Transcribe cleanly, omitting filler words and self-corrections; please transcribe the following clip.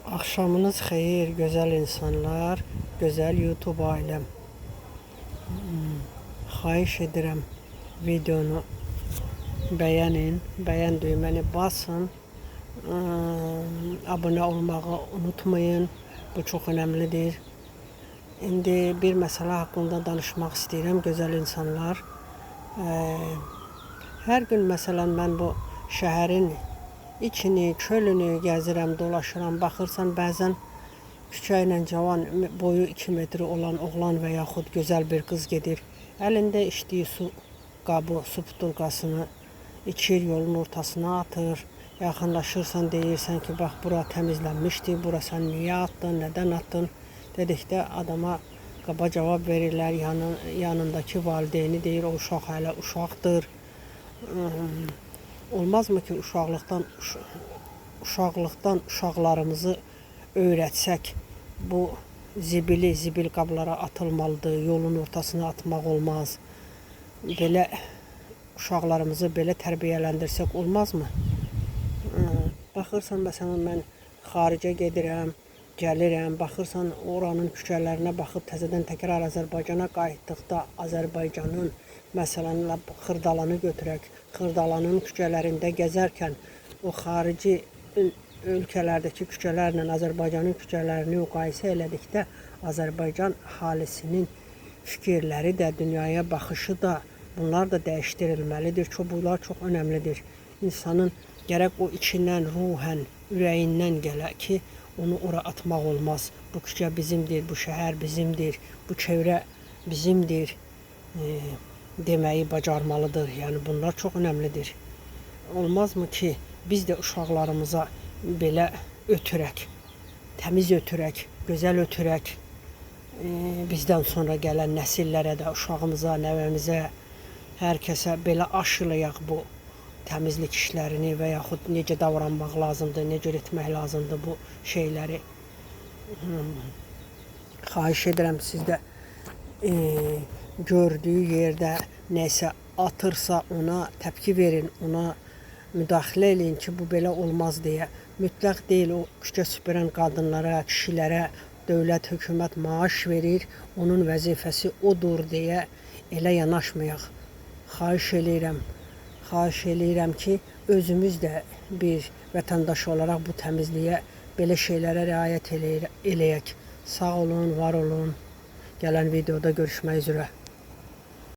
Akşamınız xeyir, güzel insanlar, güzel YouTube ailem. Xahiş edirəm videonu beğenin, beğen düyməni basın, abone olmağı unutmayın. Bu çok önemlidir. İndi bir məsələ haqqında danışmaq istəyirəm, gözəl insanlar. Hər gün məsələn mən bu şəhərin içini, çölünü gəzirəm, dolaşıram. Baxırsan bəzən küçə ilə cavan boyu 2 metr olan oğlan və yaxud gözəl bir qız gedir. Əlində içdiyi su qabı, su butulkasını içir, yolun ortasına atır. Yaxınlaşırsan deyirsən ki, bax bura təmizlənmişdi, bura sən niyə atdın, nədən atdın? Dedikdə adama qaba cavab verirlər. Yanındakı valideyni deyir, o uşaq hələ uşaqdır. Olmazmı ki uşaqlıqdan uşaqlarımızı öyrətsək, bu zibil qablara atılmalıdır, yolun ortasına atmaq olmaz. Belə uşaqlarımızı belə tərbiyələndirsək olmazmı? Baxırsan məsələn mən xaricə gedirəm, gəlirəm, baxırsan oranın küçələrinə baxıb təzədən təkrar Azərbaycana qayıtdıqda Azərbaycanın məsələn Xırdalanı götürək. Xırdalanın küçələrində gəzərkən o xarici ölkələrdəki küçələrlə Azərbaycanın küçələrini müqayisə elədikdə Azərbaycan əhalisinin fikirləri də, dünyaya baxışı da, bunlar da dəyişdirilməlidir. Bunlar çox önəmlidir. İnsanın gərək o içindən, ruhən, ürəyindən gələ ki, onu ora atmaq olmaz. Bu küçə bizimdir, bu şəhər bizimdir, bu çevrə bizimdir deməyi bacarmalıdır. Yəni bunlar çox önəmlidir. Olmazmı ki, biz də uşaqlarımıza belə ötürək, təmiz ötürək, gözəl ötürək. Bizdən sonra gələn nəsillərə də, uşağımıza, nəvəmizə, hər kəsə belə aşılayaq bu təmizlik işlərini və yaxud necə davranmaq lazımdır, necə etmək lazımdır bu şeyləri. Xahiş edirəm sizdə gördüyü yerdə nəsə atırsa ona təpki verin, ona müdaxilə eləyin ki, bu belə olmaz deyə. Mütləq deyil, o küçə süpürən qadınlara, kişilərə dövlət, hökumət maaş verir, onun vəzifəsi odur deyə elə yanaşmayaq. Xahiş eləyirəm ki, özümüz də bir vətəndaş olaraq bu təmizliyə, belə şeylərə riayət eləyək. Sağ olun, var olun. Gələn videoda görüşmək üzrə.